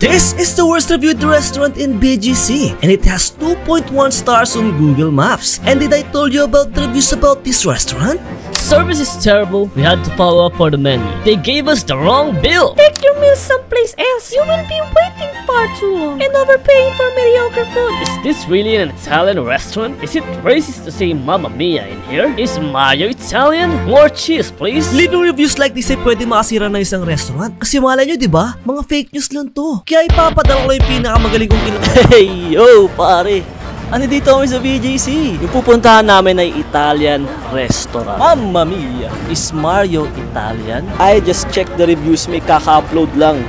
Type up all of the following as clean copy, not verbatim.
This is the worst reviewed restaurant in BGC, and it has 2.1 stars on Google Maps. And did I told you about the reviews about this restaurant? Service is terrible. We had to follow up for the menu. They gave us the wrong bill. Take your meals someplace else. You will be waiting far too long and overpaying for mediocre food. Is this really an Italian restaurant? Is it racist to say Mamma Mia in here? Is Mayo Italian? More cheese, please. Leaving reviews like this ay pwede makasira na isang restaurant. Kasi malay nyo, diba? Mga fake news lang to. Kaya ipapadala ko yung pinakamagaling kong Hey, yo, pare. Ano dito kami sa BGC? Yung pupuntahan namin ay Italian restaurant. Mamma Mia! Is Mario Italian? I just checked the reviews, may kaka-upload lang.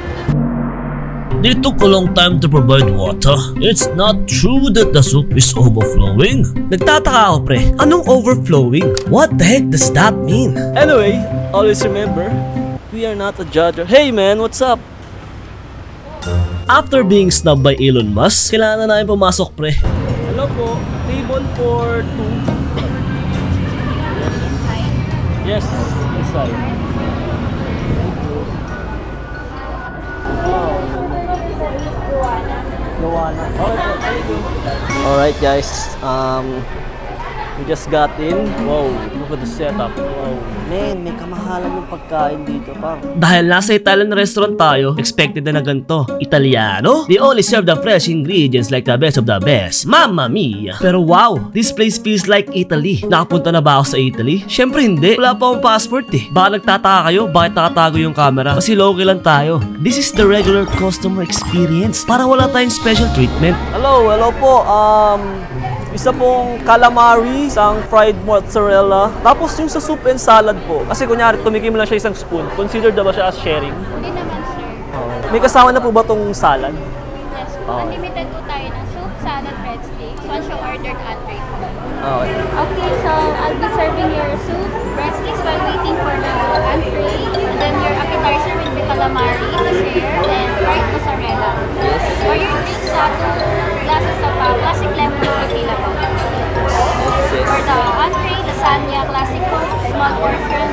They took a long time to provide water. It's not true that the soup is overflowing. Nagtataka ako pre, anong overflowing? What the heck does that mean? Anyway, always remember, we are not a judge. Hey man, what's up? After being snubbed by Elon Musk, kailangan na namin pumasok pre. Hello po, table for 2. Yes, inside. Alright guys, we just got in. Wow, look at the setup. Wow. Man, may kamahalan yung pagkain dito pa. Dahil nasa Italian restaurant tayo, expected na ganito. Italiano? They only serve the fresh ingredients like the best of the best. Mamma Mia! Pero wow, this place feels like Italy. Nakapunta na ba ako sa Italy? Syempre hindi. Wala pa akong passport eh. Baka nagtataka kayo bakit nakatago yung camera? Kasi local lang tayo. This is the regular customer experience. Parang wala tayong special treatment. Hello po. Isa pong calamari, isang fried mozzarella, tapos yung sa soup and salad po. Kasi kunyari, tumikim lang siya isang spoon. Considered na ba siya as sharing? Hindi naman, sir. May kasama na po ba tong salad? Yes po. Unlimited po tayo ng soup, salad, breadsticks. Once you ordered entree po. Okay. Okay, so I'll be serving your soup, breadsticks while waiting for the entree. And then your appetizer will be calamari, share, and fried mozzarella. Yes. For your drinks, 2 glasses of classic lemon tequila po. For the entree, lasagna, classic Coke, small portion,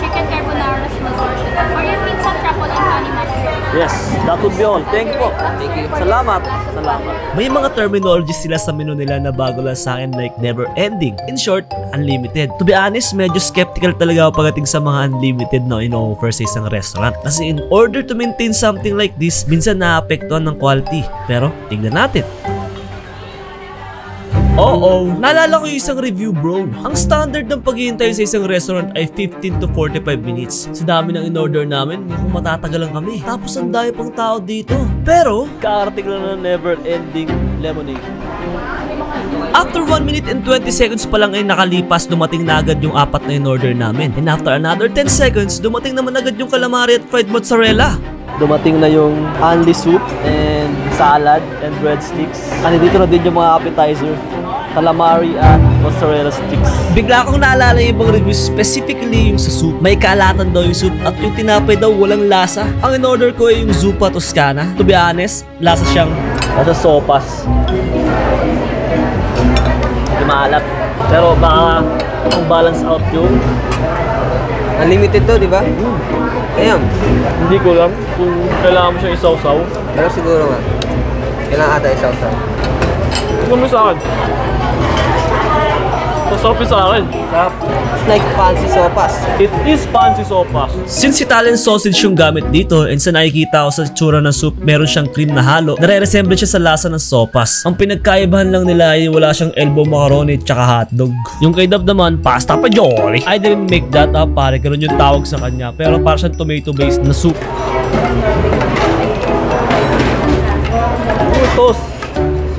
chicken carbonara, small portion. For your pizza, truffle and honey mustard. Yes, that would be all. Thank you po. Thank you. Salamat. Salamat. May mga terminologies sila sa menu nila na bago lang sa akin like never ending. In short, unlimited. To be honest, medyo skeptical talaga ako pagdating sa mga unlimited na ino-offer sa isang restaurant. Kasi in order to maintain something like this, minsan naapektuhan ng quality. Pero, tingnan natin. Oo, naalala ko yung isang review bro. Ang standard ng paghihintay sa isang restaurant ay 15 to 45 minutes. Sa dami ng in-order namin, mukhang matatagal lang kami. Tapos ang dami pang tao dito. Pero, Kaarating lang na never-ending lemonade. after 1 minute and 20 seconds pa lang ay nakalipas, dumating na agad yung 4 na in-order namin. And after another 10 seconds, dumating naman agad yung calamari at fried mozzarella. Dumating na yung only soup and salad and breadsticks. Ano dito na din yung mga appetizer. Calamari at mozzarella sticks. Bigla akong naalala yung ibang reviews, specifically yung sa soup. May kaalatan daw yung soup at yung tinapay daw walang lasa. Ang in-order ko ay yung zuppa toscana. To be honest, lasa siyang sopas. Hindi maalat. Pero baka ang balance out yung Unlimited to, di ba? Ayan. hindi ko lang kung kailangan mo siyang isaw-saw. Pero siguro nga. Kailangan ata isaw-saw. Tingnan mo sa akin. Masarap sa akin. It's like fancy sopas. It is fancy sopas. Since Italian sausage yung gamit dito and sa nakikita ko sa tsura ng soup, meron siyang cream na halo, nare-resemble siya sa lasa ng sopas. Ang pinagkaibahan lang nila ay wala siyang elbow macaroni tsaka hotdog. Yung kay Dab naman, pasta fagioli. I didn't make that up pare, ganun yung tawag sa kanya. Pero parang siyang tomato-based na soup. Toast.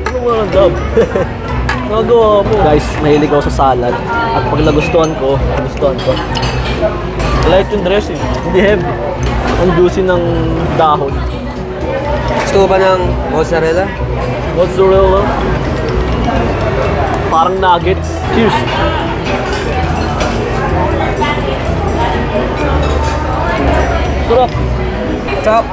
Ano mo ng Dab? Nagawa mo. Guys, mahilig ako sa salad. At pag nagustuhan ko. Light yung dressing. Hindi heavy. Ang juicy ng dahon. Gusto ko ba ng mozzarella? Mozzarella. Parang nuggets. Cheers. Sarap. Chop!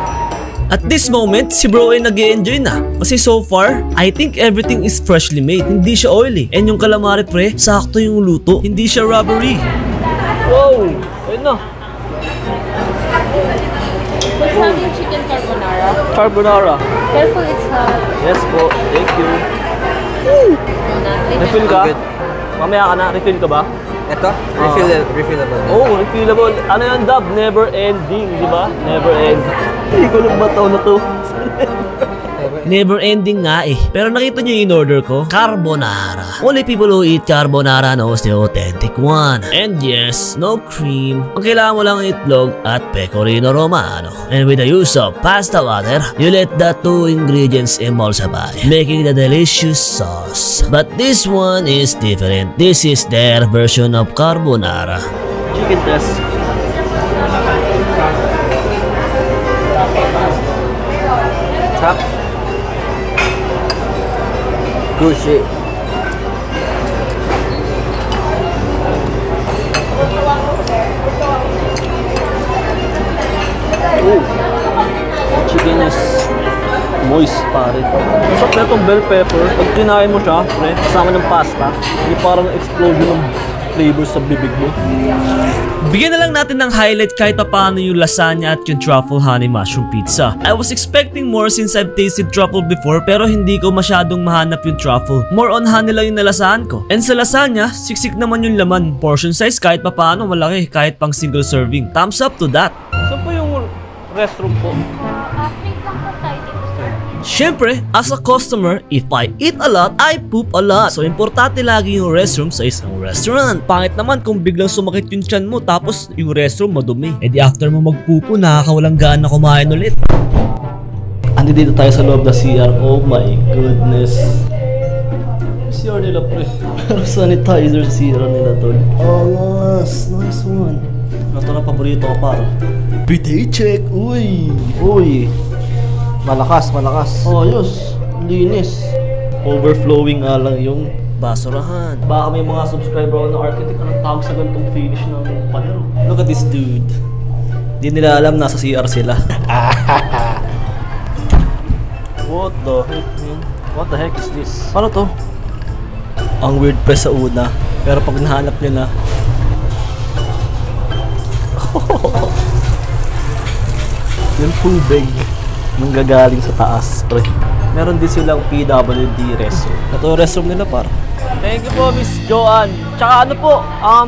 At this moment, si bro ay nag-e-enjoy na. Kasi so far, I think everything is freshly made. Hindi siya oily. And yung calamari pre, sakto yung luto. Hindi siya rubbery. Wow! Ayun na. First natin yung chicken carbonara. carbonara. Carbonara. Careful, it's hot. Yes po, thank you. Refill ka? Good. Mamaya ka na, refill ka ba? Ito? Refillable. Oo, refillable. Ano yan, Dab? Never ending, di ba? Never end. Hindi ko lang bataw na to. Never ending nga eh. Pero nakita nyo yung in-order ko? Carbonara. Only people who eat carbonara knows the authentic one. And yes, no cream. Ang kailangan mo lang itlog at pecorino romano. And with the use of pasta water, you let the two ingredients emulsify, making the delicious sauce. But this one is different. This is their version of carbonara. Chicken test. Chop. Good shit. Oh, chicken is moist pare. Masarap na itong bell pepper. Pag kinain mo siya, pre, kasama ng pasta, hindi parang explosion ng flavors sa bibig mo. Bigyan na lang natin ng highlight kahit paano yung lasagna at yung truffle honey mushroom pizza. I was expecting more since I've tasted truffle before pero hindi ko masyadong mahanap yung truffle. More on honey lang yung nalasahan ko. And sa lasagna, siksik naman yung laman. Portion size kahit paano malaki kahit pang single serving. Thumbs up to that. Saan po yung restroom po? Straight lang po tayo dito, sir. Siyempre, as a customer, if I eat a lot, I poop a lot. So, importante lagi yung restroom sa isang restaurant. Pangit naman kung biglang sumakit yung tiyan mo tapos yung restroom madumi. E di after mo magpupo, nakakawalang gana kumain ulit. Andi dito tayo sa loob ng CR. Oh my goodness. CR nila pre. Pero sanitizer sa CR nila tol. Oh yes, nice one. Ito na paborito ko para. Bidet check. Uy. Uy. Malakas, malakas. Oh, ayos. Linis. Overflowing nga lang yung basurahan. Baka may mga subscriber ng architect anong tawag sa ganitong finish ng panero. Look at this dude. Di nila alam nasa CR sila. What the heck, man? What the heck is this? Paano to? Ang weird pa sa una. Pero pag nahanap nyo na yung tubig nung gagaling sa taas, pre. Meron din silang PWD restroom. Ito yung restroom nila, par. Thank you po, Miss Joanne. Tsaka ano po,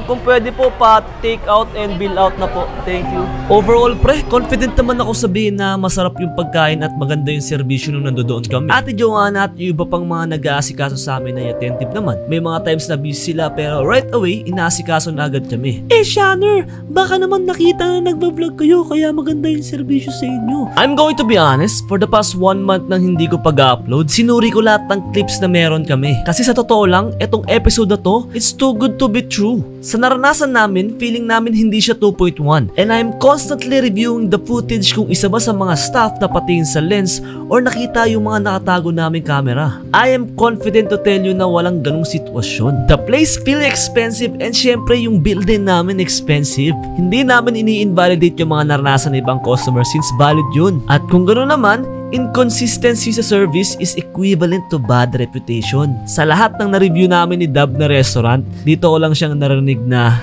kung pwede po pa take out and bill out na po. Thank you. Overall pre, confident naman ako sabihin na masarap yung pagkain at maganda yung serbisyo nung nandoon kami. Ate Joanna at yung iba pang mga nag-aasikaso sa amin ay attentive naman. May mga times na busy sila pero right away, inaasikaso na agad kami. Shanner, baka naman nakita na nagbablog kayo kaya maganda yung serbisyo sa inyo. I'm going to be honest, for the past 1 month nang hindi ko pag-upload, sinuri ko lahat ng clips na meron kami. Kasi sa totoo lang, etong episode na to, it's too good to be true. Sa naranasan namin, feeling namin hindi siya 2.1. And I'm constantly reviewing the footage kung isa ba sa mga staff na patingin sa lens or nakita yung mga nakatago naming camera. I am confident to tell you na walang ganung sitwasyon. The place feel expensive and syempre yung bill din namin expensive. Hindi namin ini-invalidate yung mga naranasan ng ibang customer since valid yun. At kung gano'n naman, inconsistency sa service is equivalent to bad reputation. Sa lahat ng na-review namin ni Dab na restaurant, dito ko lang siyang narinig na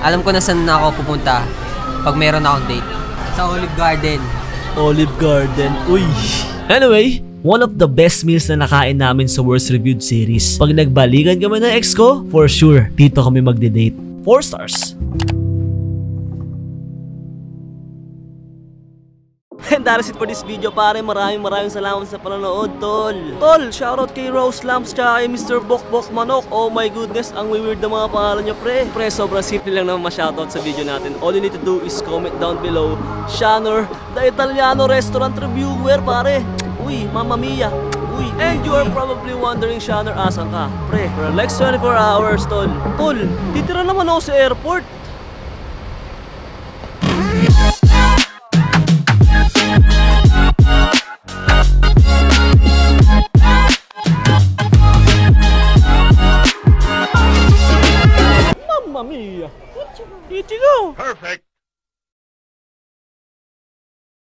Alam ko na saan na ako pupunta pag meron akong date. Sa Olive Garden. Olive Garden. Uy. Anyway, one of the best meals na nakain namin sa worst reviewed series. Pag nagbalikan kami ng ex ko, for sure, dito kami magde-date. 4 stars. And that is it for this video, pare. Maraming salamat sa panonood, tol. Tol, shoutout kay Rose Lamps tsaka kay Mr. Bokbok Manok. Oh my goodness, ang weird na mga pangalan nyo, pre. Pre, sobrang simple lang naman ma-shoutout sa video natin. All you need to do is comment down below, Shanner, the Italiano restaurant reviewer, pare. Uy, Mamma Mia. Uy, and you are probably wondering, Shanner, asan ka? Pre, for the next 24 hours, tol. Tol, titira naman ako sa airport.